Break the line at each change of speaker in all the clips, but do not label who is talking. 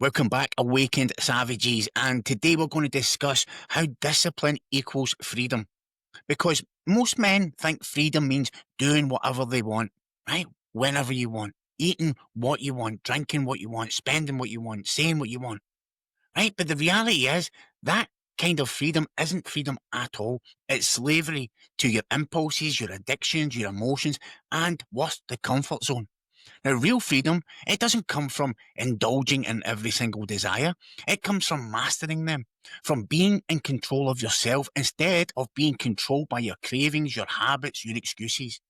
Welcome back, awakened savages, and today we're going to discuss how discipline equals freedom. Because most men think freedom means doing whatever they want, right? Whenever you want, eating what you want, drinking what you want, spending what you want, saying what you want, right? But the reality is that kind of freedom isn't freedom at all. It's slavery to your impulses, your addictions, your emotions, and worse, the comfort zone. Now, real freedom, it doesn't come from indulging in every single desire. It comes from mastering them, from being in control of yourself instead of being controlled by your cravings, your habits, your excuses.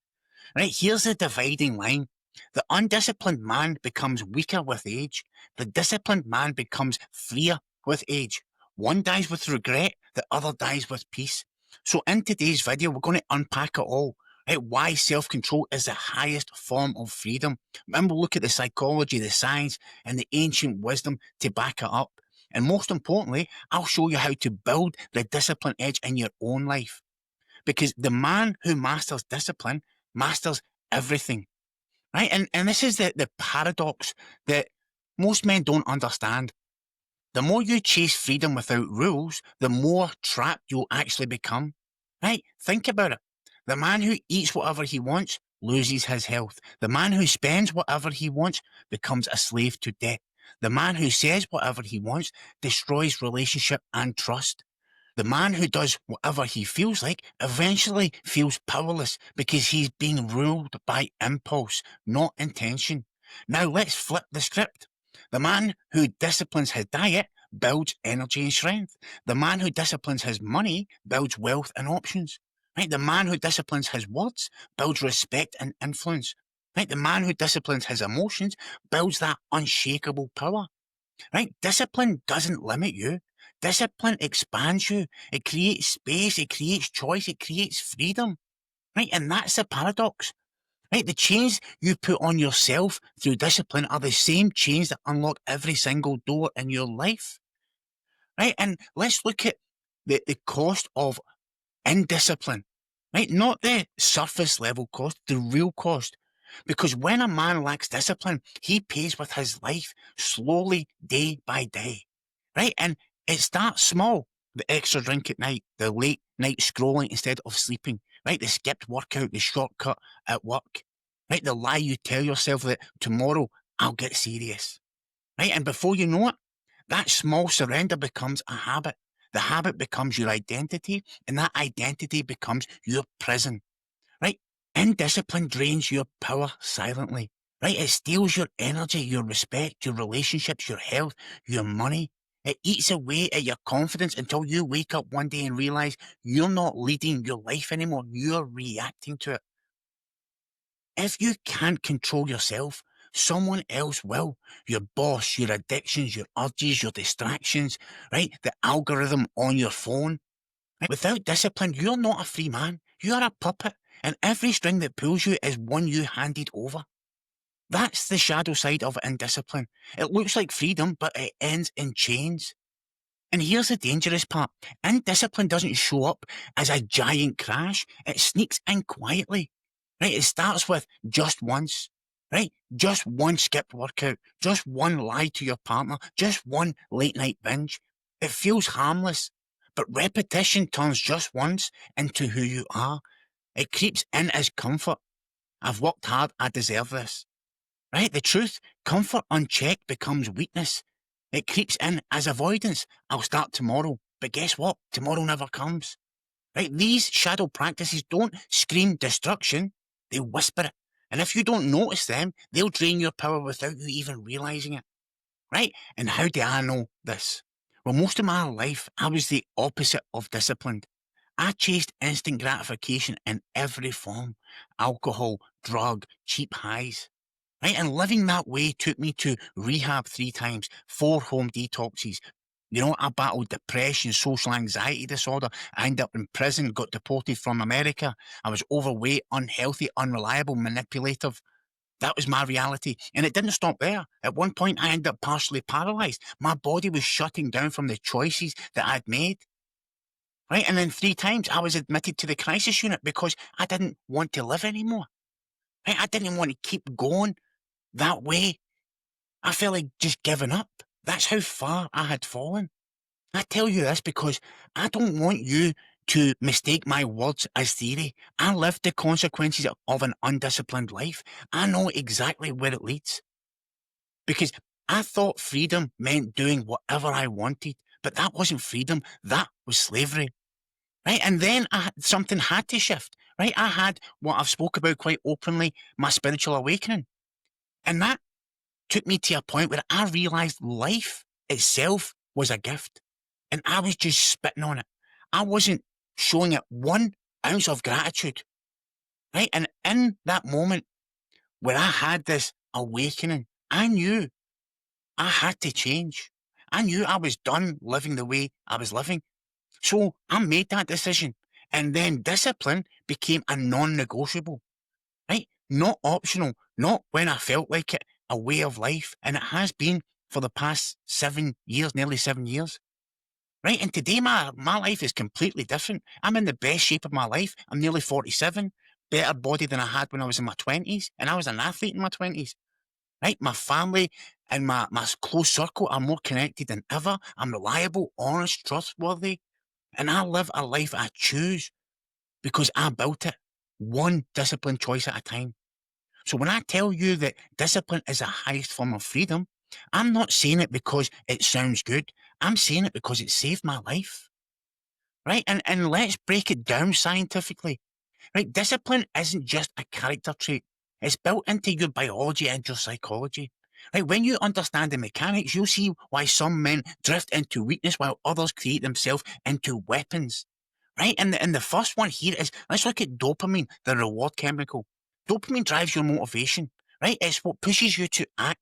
Right, here's the dividing line. The undisciplined man becomes weaker with age. The disciplined man becomes freer with age. One dies with regret, the other dies with peace. So in today's video, we're going to unpack it all. Right, why self-control is the highest form of freedom. And we'll look at the psychology, the science, and the ancient wisdom to back it up. And most importantly, I'll show you how to build the discipline edge in your own life. Because the man who masters discipline masters everything. Right? And this is the paradox that most men don't understand. The more you chase freedom without rules, the more trapped you'll actually become. Right? Think about it. The man who eats whatever he wants loses his health. The man who spends whatever he wants becomes a slave to debt. The man who says whatever he wants destroys relationship and trust. The man who does whatever he feels like eventually feels powerless because he's being ruled by impulse, not intention. Now let's flip the script. The man who disciplines his diet builds energy and strength. The man who disciplines his money builds wealth and options. Right? The man who disciplines his words builds respect and influence. Right? The man who disciplines his emotions builds that unshakable power. Right? Discipline doesn't limit you. Discipline expands you. It creates space. It creates choice. It creates freedom. Right? And that's the paradox. Right? The chains you put on yourself through discipline are the same chains that unlock every single door in your life. Right? And let's look at the cost of indiscipline. Right? Not the surface level cost, the real cost. Because when a man lacks discipline, he pays with his life slowly, day by day. Right? And it starts small. The extra drink at night, the late night scrolling instead of sleeping, right? The skipped workout, the shortcut at work, right? The lie you tell yourself that tomorrow I'll get serious, right? And before you know it, that small surrender becomes a habit. The habit becomes your identity, and that identity becomes your prison, right? Indiscipline drains your power silently, right? It steals your energy, your respect, your relationships, your health, your money. It eats away at your confidence until you wake up one day and realize you're not leading your life anymore. You're reacting to it. If you can't control yourself, someone else will. Your boss, your addictions, your urges, your distractions, right? The algorithm on your phone. Right? Without discipline, you're not a free man. You're a puppet. And every string that pulls you is one you handed over. That's the shadow side of indiscipline. It looks like freedom, but it ends in chains. And here's the dangerous part. Indiscipline doesn't show up as a giant crash. It sneaks in quietly. Right? It starts with just once. Right? Just one skipped workout. Just one lie to your partner. Just one late night binge. It feels harmless. But repetition turns just once into who you are. It creeps in as comfort. I've worked hard. I deserve this. Right? The truth, comfort unchecked becomes weakness. It creeps in as avoidance. I'll start tomorrow. But guess what? Tomorrow never comes. Right? These shadow practices don't scream destruction. They whisper it. And if you don't notice them, they'll drain your power without you even realizing it. Right? And how do I know this? Well, most of my life, I was the opposite of disciplined. I chased instant gratification in every form. Alcohol, drug, cheap highs. Right? And living that way took me to rehab 3 times, 4 home detoxes. You know, I battled depression, social anxiety disorder. I ended up in prison, got deported from America. I was overweight, unhealthy, unreliable, manipulative. That was my reality. And it didn't stop there. At one point, I ended up partially paralyzed. My body was shutting down from the choices that I'd made. Right? And then 3 times I was admitted to the crisis unit because I didn't want to live anymore. Right? I didn't want to keep going that way. I felt like just giving up. That's how far I had fallen. I tell you this because I don't want you to mistake my words as theory. I lived the consequences of an undisciplined life. I know exactly where it leads. Because I thought freedom meant doing whatever I wanted, but that wasn't freedom. That was slavery. Right. And then something had to shift. Right. I had what I've spoke about quite openly, my spiritual awakening. And that took me to a point where I realized life itself was a gift. And I was just spitting on it. I wasn't showing it 1 ounce of gratitude. Right. And in that moment where I had this awakening, I knew I had to change. I knew I was done living the way I was living. So I made that decision. And then discipline became a non-negotiable, right? Not optional, not when I felt like it, a way of life. And it has been for the past 7 years, nearly 7 years. Right. And today my life is completely different. I'm in the best shape of my life. I'm nearly 47, better body than I had when I was in my 20s. And I was an athlete in my 20s. Right? My family and my close circle are more connected than ever. I'm reliable, honest, trustworthy, and I live a life I choose because I built it one disciplined choice at a time. So when I tell you that discipline is the highest form of freedom, I'm not saying it because it sounds good. I'm saying it because it saved my life. Right? And let's break it down scientifically. Right? Discipline isn't just a character trait. It's built into your biology and your psychology. Right? When you understand the mechanics, you'll see why some men drift into weakness while others create themselves into weapons. Right? And the first one here is, let's look at dopamine, the reward chemical. Dopamine drives your motivation. Right? It's what pushes you to act.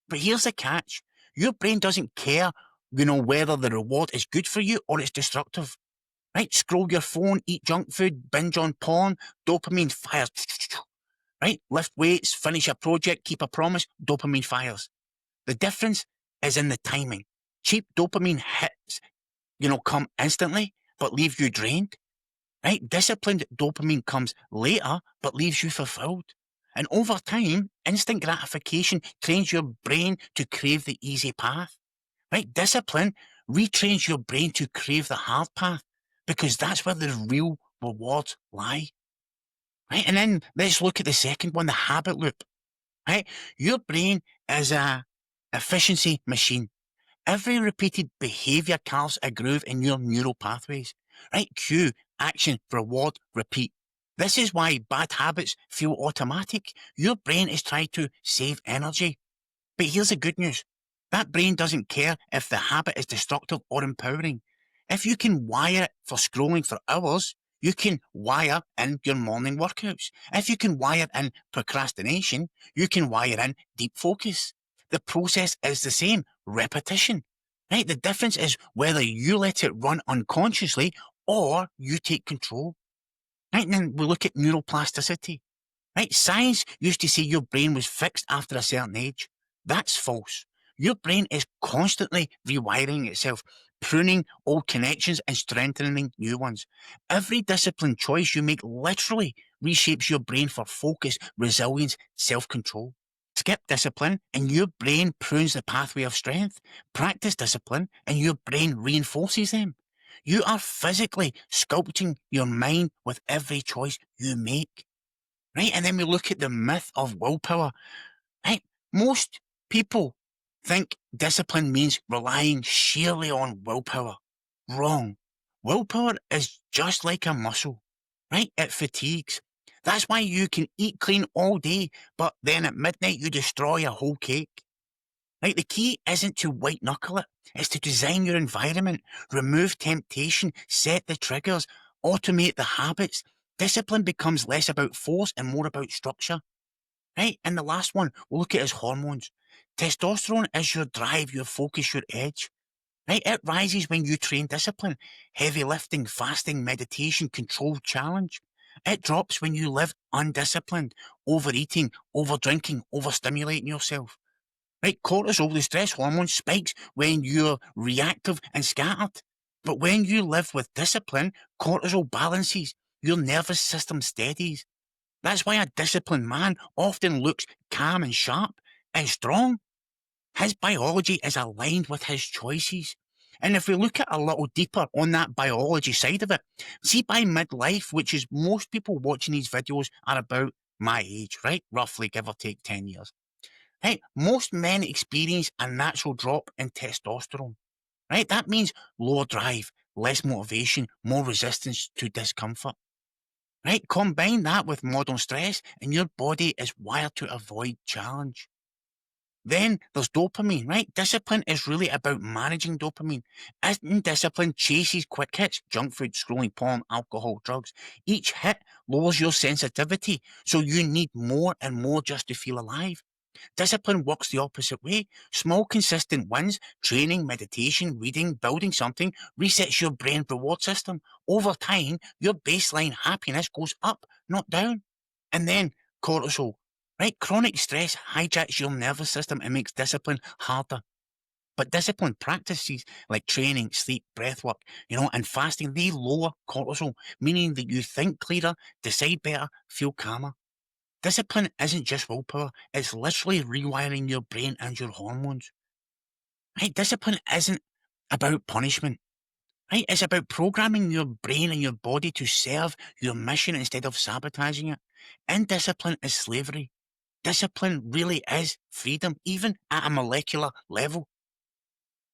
But here's the catch. Your brain doesn't care, whether the reward is good for you or it's destructive. Right? Scroll your phone, eat junk food, binge on porn, dopamine fires. Right? Lift weights, finish a project, keep a promise, dopamine fires. The difference is in the timing. Cheap dopamine hits, come instantly, but leave you drained. Right? Disciplined dopamine comes later, but leaves you fulfilled. And over time, instant gratification trains your brain to crave the easy path. Right? Discipline retrains your brain to crave the hard path because that's where the real rewards lie. Right? And then let's look at the second one, the habit loop. Right? Your brain is a efficiency machine. Every repeated behavior carves a groove in your neural pathways. Right? Cue, action, reward, repeat. This is why bad habits feel automatic. Your brain is trying to save energy. But here's the good news. That brain doesn't care if the habit is destructive or empowering. If you can wire it for scrolling for hours, you can wire in your morning workouts. If you can wire in procrastination, you can wire in deep focus. The process is the same, repetition. Right? The difference is whether you let it run unconsciously or you take control. Right? And then we look at neuroplasticity. Right? Science used to say your brain was fixed after a certain age. That's false. Your brain is constantly rewiring itself, pruning old connections and strengthening new ones. Every disciplined choice you make literally reshapes your brain for focus, resilience, self-control. Skip discipline and your brain prunes the pathway of strength. Practice discipline and your brain reinforces them. You are physically sculpting your mind with every choice you make. Right? And then we look at the myth of willpower. Right? Most people think discipline means relying sheerly on willpower. Wrong. Willpower is just like a muscle. Right? It fatigues. That's why you can eat clean all day, but then at midnight you destroy a whole cake. Right? The key isn't to white knuckle it. It's to design your environment, remove temptation, set the triggers, automate the habits. Discipline becomes less about force and more about structure. Right? And the last one we'll look at is hormones. Testosterone is your drive, your focus, your edge. Right? It rises when you train discipline, heavy lifting, fasting, meditation, controlled challenge. It drops when you live undisciplined, overeating, overdrinking, overstimulating yourself. Right? Cortisol, the stress hormone, spikes when you're reactive and scattered. But when you live with discipline, cortisol balances. Your nervous system steadies. That's why a disciplined man often looks calm and sharp and strong. His biology is aligned with his choices. And if we look at a little deeper on that biology side of it, see by midlife, which is most people watching these videos are about my age, right? Roughly give or take 10 years. Right? Most men experience a natural drop in testosterone. Right? That means lower drive, less motivation, more resistance to discomfort. Right? Combine that with modern stress and your body is wired to avoid challenge. Then there's dopamine, right? Discipline is really about managing dopamine. Indiscipline chases quick hits, junk food, scrolling porn, alcohol, drugs. Each hit lowers your sensitivity, so you need more and more just to feel alive. Discipline works the opposite way. Small, consistent wins, training, meditation, reading, building something, resets your brain reward system. Over time, your baseline happiness goes up, not down. And then cortisol, right? Chronic stress hijacks your nervous system and makes discipline harder. But discipline practices like training, sleep, breath work, and fasting, they lower cortisol, meaning that you think clearer, decide better, feel calmer. Discipline isn't just willpower, it's literally rewiring your brain and your hormones. Right? Discipline isn't about punishment. Right? It's about programming your brain and your body to serve your mission instead of sabotaging it. Indiscipline is slavery. Discipline really is freedom, even at a molecular level.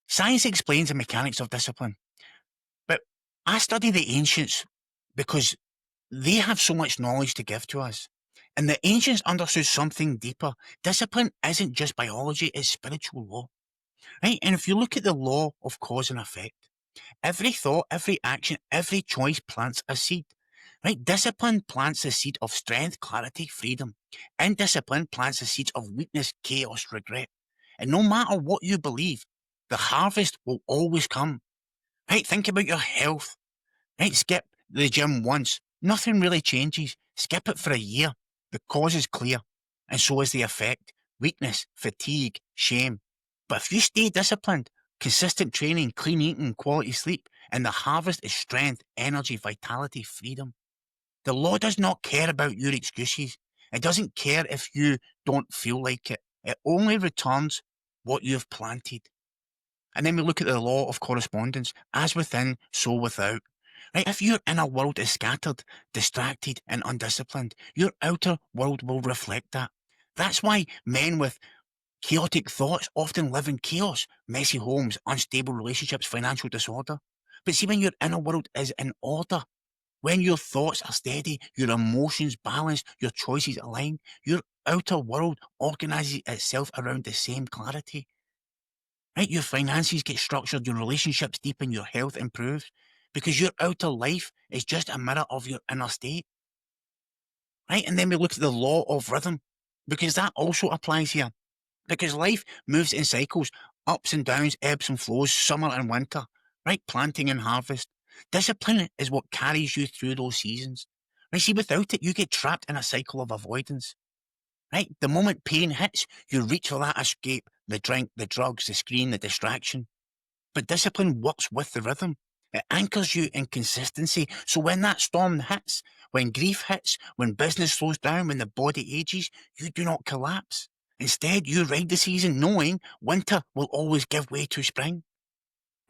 Science explains the mechanics of discipline, but I study the ancients because they have so much knowledge to give to us. And the ancients understood something deeper. Discipline isn't just biology, it's spiritual law. Right? And if you look at the law of cause and effect, every thought, every action, every choice plants a seed. Right? Discipline plants the seed of strength, clarity, freedom. Indiscipline plants the seeds of weakness, chaos, regret. And no matter what you believe, the harvest will always come. Right? Think about your health. Right? Skip the gym once. Nothing really changes. Skip it for a year. The cause is clear. And so is the effect. Weakness, fatigue, shame. But if you stay disciplined, consistent training, clean eating, quality sleep, and the harvest is strength, energy, vitality, freedom. The law does not care about your excuses. It doesn't care if you don't feel like it. It only returns what you've planted. And then we look at the law of correspondence. As within, so without. Right? If your inner world is scattered, distracted, and undisciplined, your outer world will reflect that. That's why men with chaotic thoughts often live in chaos, messy homes, unstable relationships, financial disorder. But see, when your inner world is in order, when your thoughts are steady, your emotions balanced, your choices aligned, your outer world organizes itself around the same clarity. Right? Your finances get structured, your relationships deepen, your health improves, because your outer life is just a mirror of your inner state. Right? And then we look at the law of rhythm, because that also applies here. Because life moves in cycles, ups and downs, ebbs and flows, summer and winter, right? Planting and harvest. Discipline is what carries you through those seasons. Right? See, without it, you get trapped in a cycle of avoidance. Right? The moment pain hits, you reach for that escape, the drink, the drugs, the screen, the distraction. But discipline works with the rhythm. It anchors you in consistency. So when that storm hits, when grief hits, when business slows down, when the body ages, you do not collapse. Instead, you ride the season knowing winter will always give way to spring.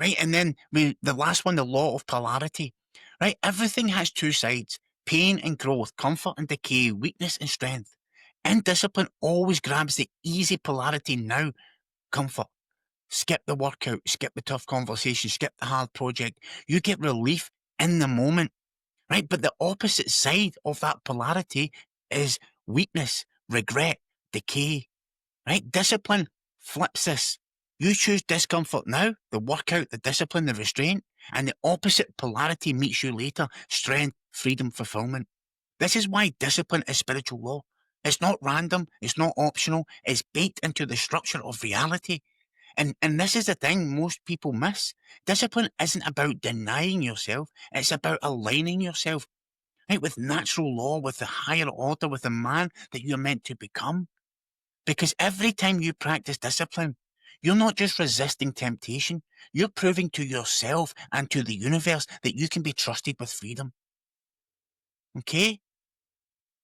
Right? And then the last one, the law of polarity. Right? Everything has two sides. Pain and growth, comfort and decay, weakness and strength. Indiscipline always grabs the easy polarity now, comfort. Skip the workout, skip the tough conversation, skip the hard project. You get relief in the moment, right? But the opposite side of that polarity is weakness, regret, decay, right? Discipline flips this. You choose discomfort now, the workout, the discipline, the restraint, and the opposite polarity meets you later, strength, freedom, fulfillment. This is why discipline is spiritual law. It's not random, it's not optional, it's baked into the structure of reality. And this is the thing most people miss. Discipline isn't about denying yourself, it's about aligning yourself, right, with natural law, with the higher order, with the man that you're meant to become. Because every time you practice discipline, you're not just resisting temptation, you're proving to yourself and to the universe that you can be trusted with freedom. Okay?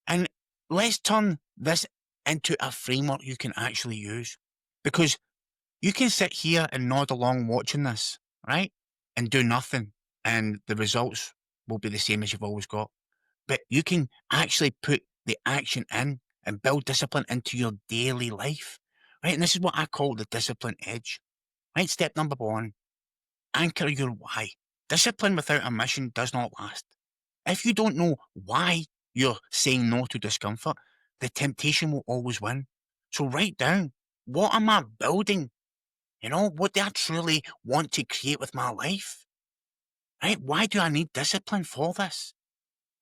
And let's turn this into a framework you can actually use. Because You can sit here and nod along watching this, right? And do nothing, and the results will be the same as you've always got. But you can actually put the action in and build discipline into your daily life, right? And this is what I call the discipline edge, right? Step number one, anchor your why. Discipline without a mission does not last. If you don't know why you're saying no to discomfort, the temptation will always win. So write down, what am I building? What do I truly want to create with my life? Right? Why do I need discipline for this?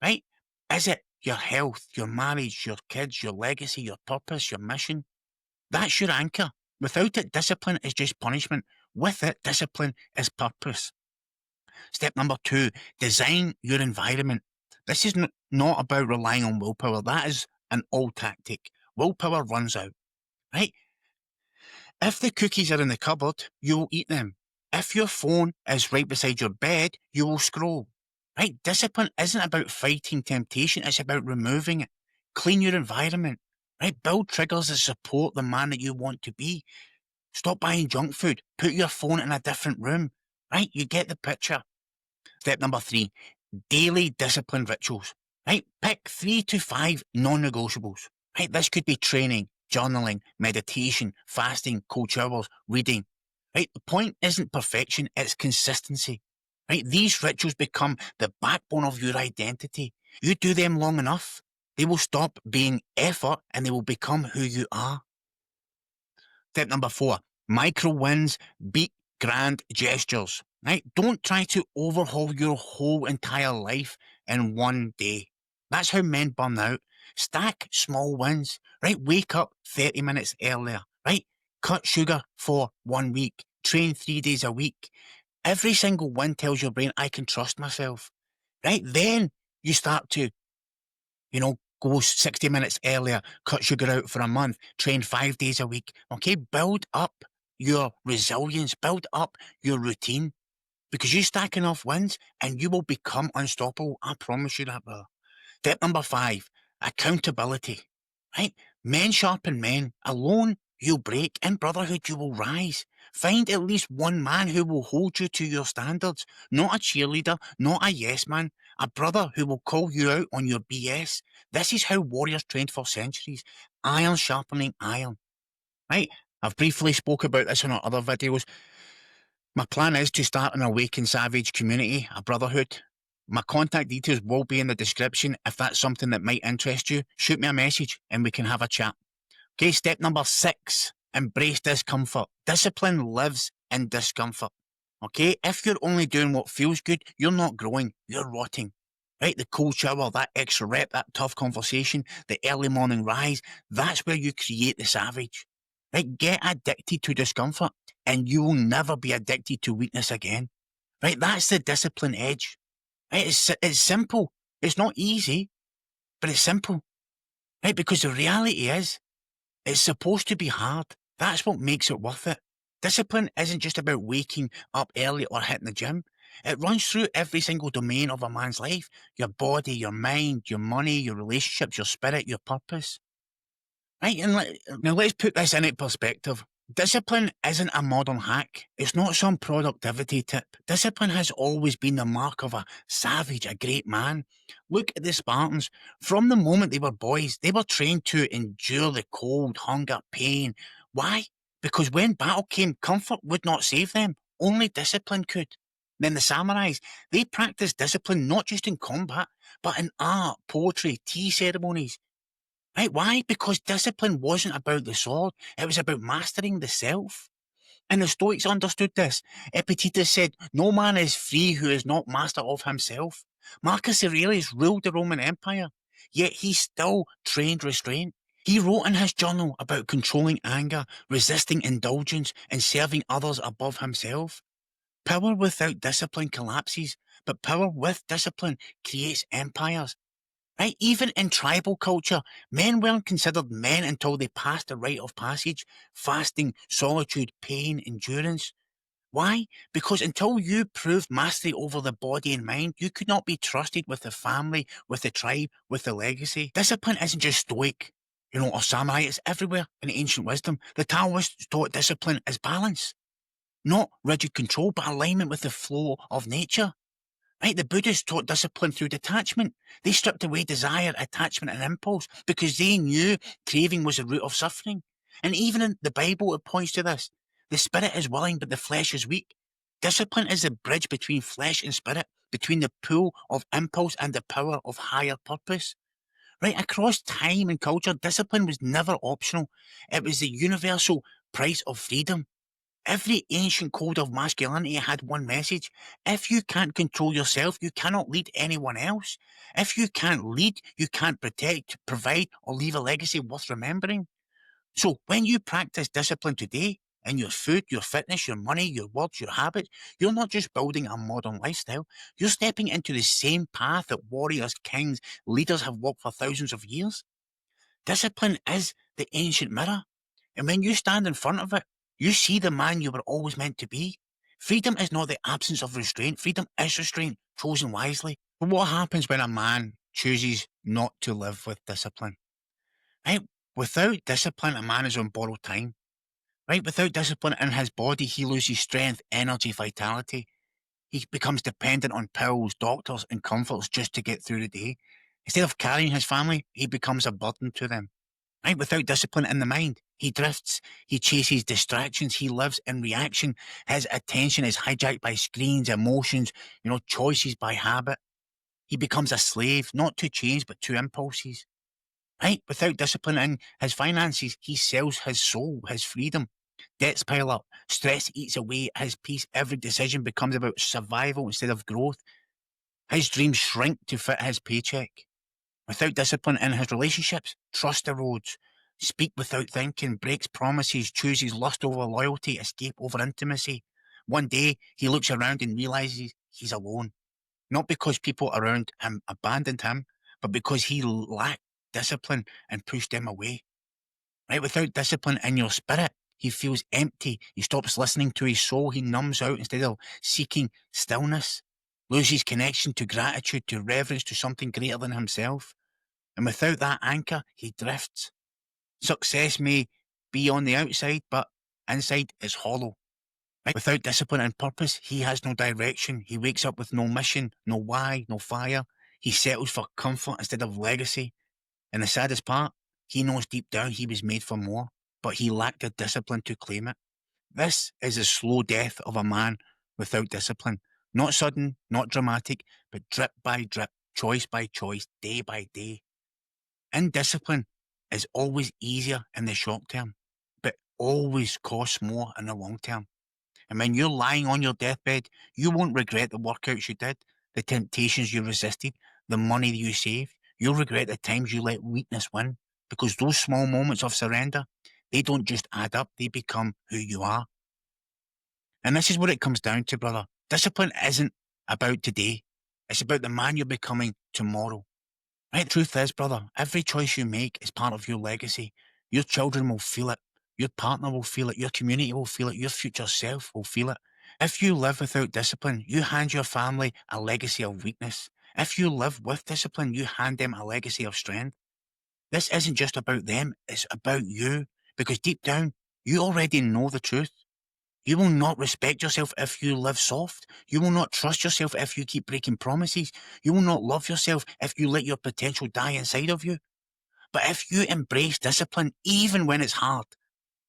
Right? Is it your health, your marriage, your kids, your legacy, your purpose, your mission? That's your anchor. Without it, discipline is just punishment. With it, discipline is purpose. Step number two, design your environment. This is not about relying on willpower. That is an old tactic. Willpower runs out, right? If the cookies are in the cupboard, you will eat them. If your phone is right beside your bed, you will scroll. Right? Discipline isn't about fighting temptation, it's about removing it. Clean your environment. Right? Build triggers that support the man that you want to be. Stop buying junk food. Put your phone in a different room. Right? You get the picture. Step number three, daily discipline rituals. Right? Pick 3 to 5 non-negotiables. Right? This could be training, journaling, meditation, fasting, cold showers, reading. Right? The point isn't perfection, it's consistency. Right? These rituals become the backbone of your identity. You do them long enough, they will stop being effort and they will become who you are. Step number 4, micro wins beat grand gestures. Right? Don't try to overhaul your whole entire life in one day. That's how men burn out. Stack small wins. Right? Wake up 30 minutes earlier. Right? Cut sugar for 1 week. Train 3 days a week. Every single win tells your brain, I can trust myself. Right? Then you start to, go 60 minutes earlier, cut sugar out for a month, train 5 days a week. Okay? Build up your resilience, build up your routine, because you stack enough wins and you will become unstoppable. I promise you that, brother. Step number 5, accountability. Right? Men sharpen men. Alone, you'll break. In brotherhood, you will rise. Find at least one man who will hold you to your standards. Not a cheerleader, not a yes man. A brother who will call you out on your BS. This is how warriors trained for centuries. Iron sharpening iron. Right? I've briefly spoke about this in our other videos. My plan is to start an Awakened Savage community, a brotherhood. My contact details will be in the description. If that's something that might interest you, shoot me a message and we can have a chat. Okay, step number 6, embrace discomfort. Discipline lives in discomfort. Okay, if you're only doing what feels good, you're not growing, you're rotting. Right, the cold shower, that extra rep, that tough conversation, the early morning rise, that's where you create the savage. Right, get addicted to discomfort and you will never be addicted to weakness again. Right, that's the discipline edge. Right, it's simple. It's not easy, but it's simple. Right, because the reality is, it's supposed to be hard. That's what makes it worth it. Discipline isn't just about waking up early or hitting the gym. It runs through every single domain of a man's life. Your body, your mind, your money, your relationships, your spirit, your purpose. Right, and now let's put this into perspective. Discipline isn't a modern hack. It's not some productivity tip. Discipline has always been the mark of a savage, a great man. Look at the Spartans. From the moment they were boys, they were trained to endure the cold, hunger, pain. Why? Because when battle came, comfort would not save them. Only discipline could. Then the samurais, they practiced discipline not just in combat, but in art, poetry, tea ceremonies. Right? Why? Because discipline wasn't about the sword. It was about mastering the self. And the Stoics understood this. Epictetus said, no man is free who is not master of himself. Marcus Aurelius ruled the Roman Empire, yet he still trained restraint. He wrote in his journal about controlling anger, resisting indulgence, and serving others above himself. Power without discipline collapses, but power with discipline creates empires. Right? Even in tribal culture, men weren't considered men until they passed the rite of passage, fasting, solitude, pain, endurance. Why? Because until you proved mastery over the body and mind, you could not be trusted with the family, with the tribe, with the legacy. Discipline isn't just stoic. or samurai. It's everywhere in ancient wisdom. The Taoists taught discipline as balance, not rigid control, but alignment with the flow of nature. Right? The Buddhists taught discipline through detachment. They stripped away desire, attachment, and impulse because they knew craving was the root of suffering. And even in the Bible, it points to this. The spirit is willing, but the flesh is weak. Discipline is the bridge between flesh and spirit, between the pull of impulse and the power of higher purpose. Right? Across time and culture, discipline was never optional. It was the universal price of freedom. Every ancient code of masculinity had one message. If you can't control yourself, you cannot lead anyone else. If you can't lead, you can't protect, provide, or leave a legacy worth remembering. So when you practice discipline today, in your food, your fitness, your money, your words, your habits, you're not just building a modern lifestyle. You're stepping into the same path that warriors, kings, leaders have walked for thousands of years. Discipline is the ancient mirror. And when you stand in front of it, you see the man you were always meant to be. Freedom is not the absence of restraint. Freedom is restraint, chosen wisely. But what happens when a man chooses not to live with discipline? Right? Without discipline, a man is on borrowed time. Right? Without discipline in his body, he loses strength, energy, vitality. He becomes dependent on pills, doctors, and comforts just to get through the day. Instead of carrying his family, he becomes a burden to them. Right? Without discipline in the mind, he drifts, he chases distractions, he lives in reaction. His attention is hijacked by screens, emotions, choices by habit. He becomes a slave, not to change, but to impulses. Right? Without discipline in his finances, he sells his soul, his freedom. Debts pile up, stress eats away at his peace. Every decision becomes about survival instead of growth. His dreams shrink to fit his paycheck. Without discipline in his relationships, trust erodes. Speak without thinking, breaks promises, chooses lust over loyalty, escape over intimacy. One day, he looks around and realizes he's alone. Not because people around him abandoned him, but because he lacked discipline and pushed them away. Right? Without discipline in your spirit, he feels empty. He stops listening to his soul. He numbs out instead of seeking stillness. Loses connection to gratitude, to reverence, to something greater than himself. And without that anchor, he drifts. Success may be on the outside, but inside is hollow. Right? Without discipline and purpose, he has no direction. He wakes up with no mission, no why, no fire. He settles for comfort instead of legacy. And the saddest part, he knows deep down he was made for more, but he lacked the discipline to claim it. This is the slow death of a man without discipline. Not sudden, not dramatic, but drip by drip, choice by choice, day by day. Indiscipline is always easier in the short term, but always costs more in the long term. And when you're lying on your deathbed, you won't regret the workouts you did, the temptations you resisted, the money you saved. You'll regret the times you let weakness win, because those small moments of surrender, they don't just add up, they become who you are. And this is what it comes down to, brother. Discipline isn't about today. It's about the man you're becoming tomorrow. Right? The truth is, brother, every choice you make is part of your legacy. Your children will feel it. Your partner will feel it. Your community will feel it. Your future self will feel it. If you live without discipline, you hand your family a legacy of weakness. If you live with discipline, you hand them a legacy of strength. This isn't just about them, it's about you. Because deep down, you already know the truth. You will not respect yourself if you live soft. You will not trust yourself if you keep breaking promises. You will not love yourself if you let your potential die inside of you. But if you embrace discipline, even when it's hard,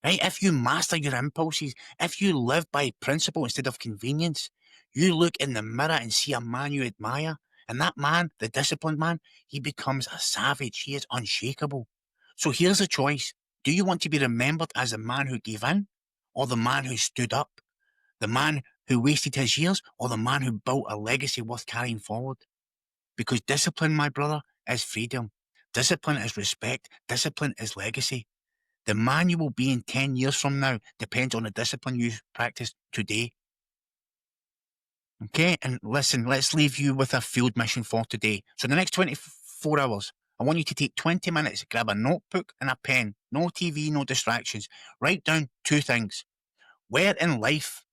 right? If you master your impulses, if you live by principle instead of convenience, you look in the mirror and see a man you admire. And that man, the disciplined man, he becomes a savage. He is unshakable. So here's a choice. Do you want to be remembered as the man who gave in, or the man who stood up? The man who wasted his years, or the man who built a legacy worth carrying forward? Because discipline, my brother, is freedom. Discipline is respect. Discipline is legacy. The man you will be in 10 years from now depends on the discipline you practice today. Okay, and listen, let's leave you with a field mission for today. So in the next 24 hours, I want you to take 20 minutes, grab a notebook and a pen, no TV, no distractions. Write down two things. Where in life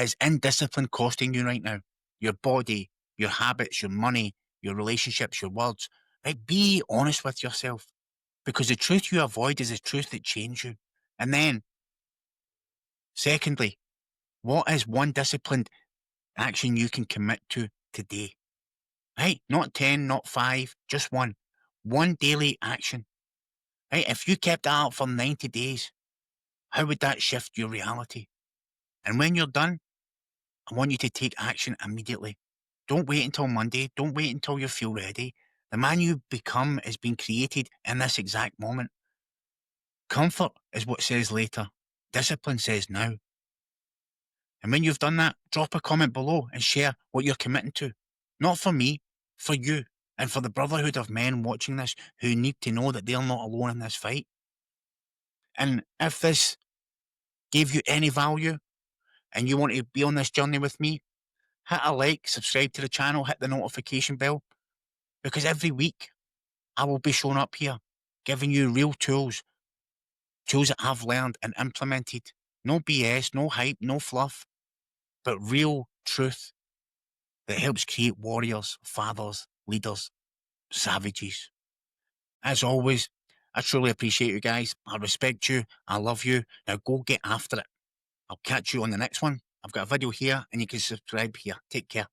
is indiscipline costing you right now? Your body, your habits, your money, your relationships, your words. Right? Be honest with yourself. because the truth you avoid is the truth that changes you. And then, secondly, what is one disciplined action you can commit to today? Right? Not 10, not 5, just one. One daily action. Right? If you kept that up for 90 days, how would that shift your reality? And when you're done, I want you to take action immediately. Don't wait until Monday. Don't wait until you feel ready. The man you become is being created in this exact moment. Comfort is what says later. Discipline says now. And when you've done that, drop a comment below and share what you're committing to. Not for me, for you, and for the brotherhood of men watching this who need to know that they're not alone in this fight. And if this gave you any value and you want to be on this journey with me, hit a like, subscribe to the channel, hit the notification bell, because every week I will be showing up here, giving you real tools that I've learned and implemented. No BS, no hype, no fluff, but real truth that helps create warriors, fathers, leaders, savages. As always, I truly appreciate you guys. I respect you. I love you. Now go get after it. I'll catch you on the next one. I've got a video here and you can subscribe here. Take care.